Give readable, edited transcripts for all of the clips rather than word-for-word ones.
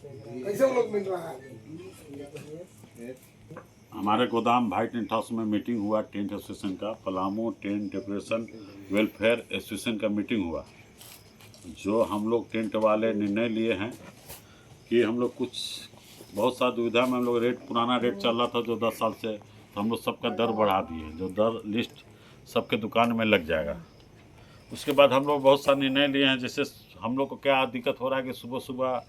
कैसे वो लोग मिल रहा है? हमारे गोदाम भाई टेंट हाउस में मीटिंग हुआ टेंट एसोसिएशन का, Palamu tent decoration welfare association का मीटिंग हुआ। जो हम लोग टेंट वाले निर्णय लिए हैं कि हम लोग कुछ बहुत सा दुविधा में हम लोग पुराना रेट चल रहा था जो 10 साल से, तो हम लोग सबका दर बढ़ा दिए, जो दर लिस्ट सबके दुकान में लग जाएगा। उसके बाद हम लोग बहुत सा निर्णय लिए हैं। जैसे हम लोग को क्या दिक्कत हो रहा है कि सुबह सुबह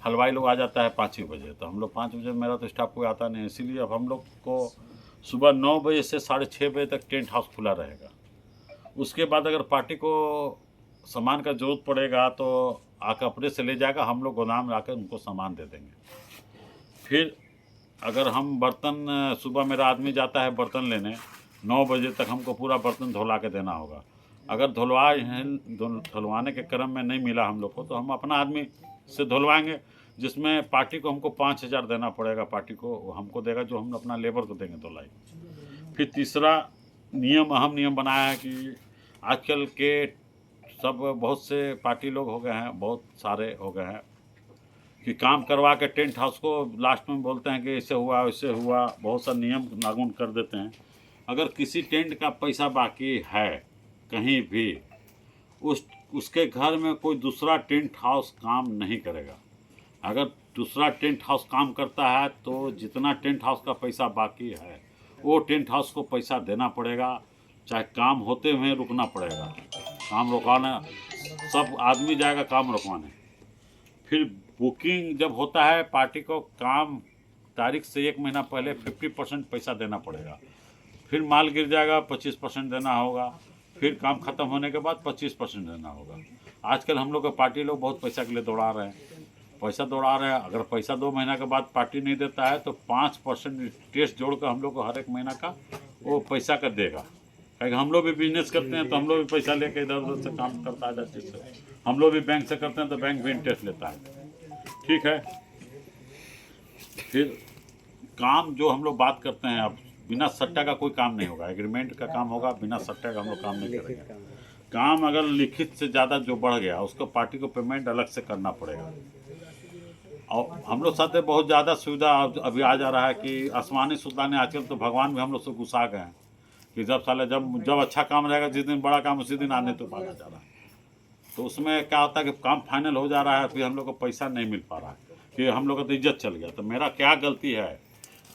हलवाई लोग आ जाता है 5 ही बजे, तो हम लोग 5 बजे, मेरा तो स्टाफ कोई आता नहीं, इसीलिए अब हम लोग को सुबह 9 बजे से 6:30 बजे तक टेंट हाउस खुला रहेगा। उसके बाद अगर पार्टी को सामान का ज़रूरत पड़ेगा तो आकर अपने से ले जाएगा, हम लोग गोदाम में आकर उनको सामान दे देंगे। फिर अगर हम बर्तन, सुबह मेरा आदमी जाता है बर्तन लेने, 9 बजे तक हमको पूरा बर्तन धुला के देना होगा। अगर धुलवाने के क्रम में नहीं मिला हम लोग को, तो हम अपना आदमी से धुलवाएंगे, जिसमें पार्टी को हमको 5,000 देना पड़ेगा। पार्टी को वो हमको देगा, जो हम अपना लेबर को देंगे धुलाई। फिर तीसरा नियम, अहम नियम बनाया है कि आजकल के सब बहुत से पार्टी लोग हो गए हैं, बहुत सारे हो गए हैं कि काम करवा के टेंट हाउस को लास्ट में बोलते हैं कि ऐसे हुआ वैसे हुआ, बहुत सा नियम लागू कर देते हैं। अगर किसी टेंट का पैसा बाकी है कहीं भी, उसके घर में कोई दूसरा टेंट हाउस काम नहीं करेगा। अगर दूसरा टेंट हाउस काम करता है तो जितना टेंट हाउस का पैसा बाकी है वो टेंट हाउस को पैसा देना पड़ेगा, चाहे काम होते हुए रुकना पड़ेगा। काम रुकवाना, सब आदमी जाएगा काम रुकवाने। फिर बुकिंग जब होता है पार्टी को, काम तारीख से 1 महीना पहले 50% पैसा देना पड़ेगा। फिर माल गिर जाएगा, 25% देना होगा। फिर काम ख़त्म होने के बाद 25% देना होगा। आजकल हम लोग का पार्टी लोग बहुत पैसा के लिए दौड़ा रहे हैं, अगर पैसा 2 महीना के बाद पार्टी नहीं देता है तो 5% टेस्ट जोड़कर हम लोग को हर एक महीना का वो पैसा का देगा। क्योंकि हम लोग भी बिजनेस करते हैं तो हम लोग भी पैसा लेके इधर उधर से काम करता है। जैसे से हम लोग भी बैंक से करते हैं तो बैंक भी इंटरेस्ट लेता है, ठीक है। फिर काम जो हम लोग बात करते हैं, अब बिना सट्टा का कोई काम नहीं होगा, एग्रीमेंट का काम होगा, बिना सट्टा का हम लोग काम नहीं करेंगे। काम अगर लिखित से ज़्यादा जो बढ़ गया उसको पार्टी को पेमेंट अलग से करना पड़ेगा। और हम लोग साथ बहुत ज़्यादा सुविधा अभी आ जा रहा है कि आसमानी सुल्तान, आजकल तो भगवान भी हम लोग से गुस्सा गए हैं कि जब अच्छा काम रहेगा, जिस दिन बड़ा काम उसी दिन आने तो पाला जा रहा है। तो उसमें क्या होता है कि काम फाइनल हो जा रहा है, फिर हम लोग को पैसा नहीं मिल पा रहा है, कि हम लोग का तो इज्जत चल गया। तो मेरा क्या गलती है?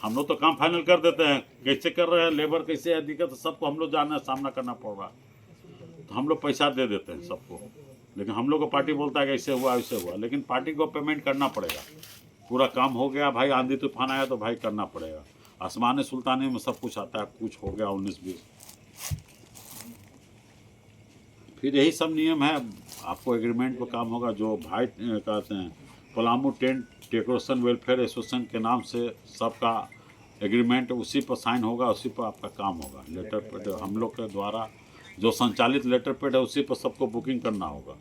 हम लोग तो काम फाइनल कर देते हैं, कैसे कर रहे हैं, लेबर कैसे है, दिक्कत सबको हम लोग सामना करना पड़ रहा है। तो हम लोग पैसा दे देते हैं सबको, लेकिन हम लोग को पार्टी बोलता है कि ऐसे हुआ वैसे हुआ, लेकिन पार्टी को पेमेंट करना पड़ेगा। पूरा काम हो गया भाई, आंधी तूफान आया तो भाई करना पड़ेगा। आसमानी सुल्तानी में सब कुछ आता है, कुछ हो गया 19-20। फिर यही सब नियम है। आपको एग्रीमेंट पर काम होगा, जो भाई कहते हैं Palamu tent decoration welfare association के नाम से सबका एग्रीमेंट, उसी पर साइन होगा, उसी पर आपका काम होगा। लेटर पेड हम लोग के द्वारा जो संचालित लेटर पेड है उसी पर सबको बुकिंग करना होगा।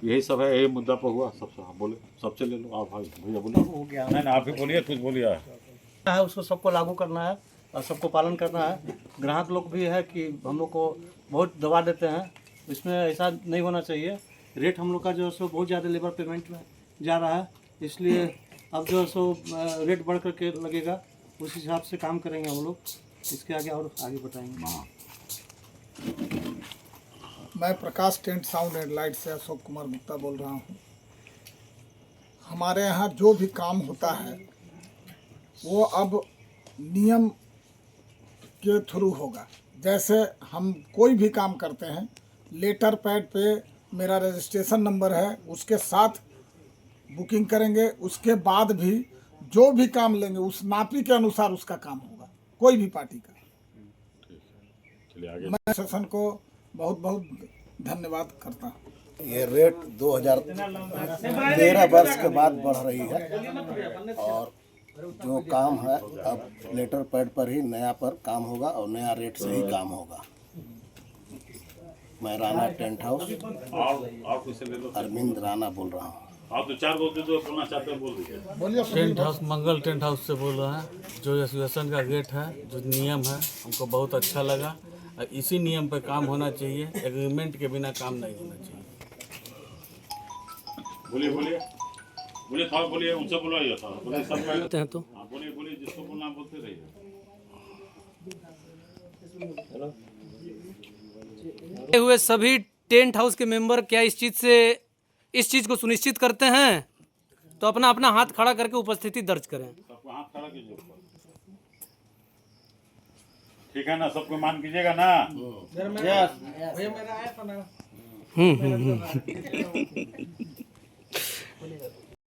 यही सब है, यही मुद्दा पर हुआ। सबसे हाँ बोले, सबसे ले लो आप भाई, भैया बोलिए। हो गया नहीं आप ही बोलिए, कुछ बोलिए। है उसको सबको लागू करना है और सबको पालन करना है। ग्राहक लोग भी है कि हम लोग को बहुत दबा देते हैं, इसमें ऐसा नहीं होना चाहिए। रेट हम लोग का जो है सो बहुत ज़्यादा लेबर पेमेंट में जा रहा है, इसलिए अब जो है सो रेट बढ़ करके लगेगा, उस हिसाब से काम करेंगे हम लोग। इसके आगे और आगे बताएंगे। मैं प्रकाश टेंट साउंड एंड लाइट से अशोक कुमार गुप्ता बोल रहा हूँ। हमारे यहाँ जो भी काम होता है वो अब नियम के थ्रू होगा। जैसे हम कोई भी काम करते हैं, लेटर पैड पे मेरा रजिस्ट्रेशन नंबर है, उसके साथ बुकिंग करेंगे। उसके बाद भी जो भी काम लेंगे उस नापी के अनुसार उसका काम होगा, कोई भी पार्टी का। मैं शासन को बहुत बहुत धन्यवाद करता हूँ। ये रेट 2013 वर्ष के बाद बढ़ रही है और जो काम है अब लेटर पैड पर ही नया पर काम होगा और नया रेट से ही काम होगा। मैं राणा टेंट हाउस अरविंद राणा बोल रहा हूँ। आप तो 4 बोलना चाहते हैं, बोल दीजिए। टेंट हाउस मंगल टेंट हाउस से बोल रहे हैं। जो एसोसिएशन का गेट है, जो नियम है, हमको बहुत अच्छा लगा। इसी नियम पर काम होना चाहिए, एग्रीमेंट के बिना काम नहीं होना चाहिए। बोलिए। बोलिए था, बोलिए उनसे बुलाइए था, बोलिए सब करते हैं तो हाँ, बोलिए बोलिए जिसको बोलना है बोलते रहिए। हुए सभी टेंट हाउस के मेंबर क्या इस चीज़ को सुनिश्चित करते हैं तो अपना अपना हाथ खड़ा करके उपस्थिति दर्ज करें। सबको हाथ खड़ा कीजिए ऊपर। ठीक है ना, सबको मान कीजिएगा ना। हम्म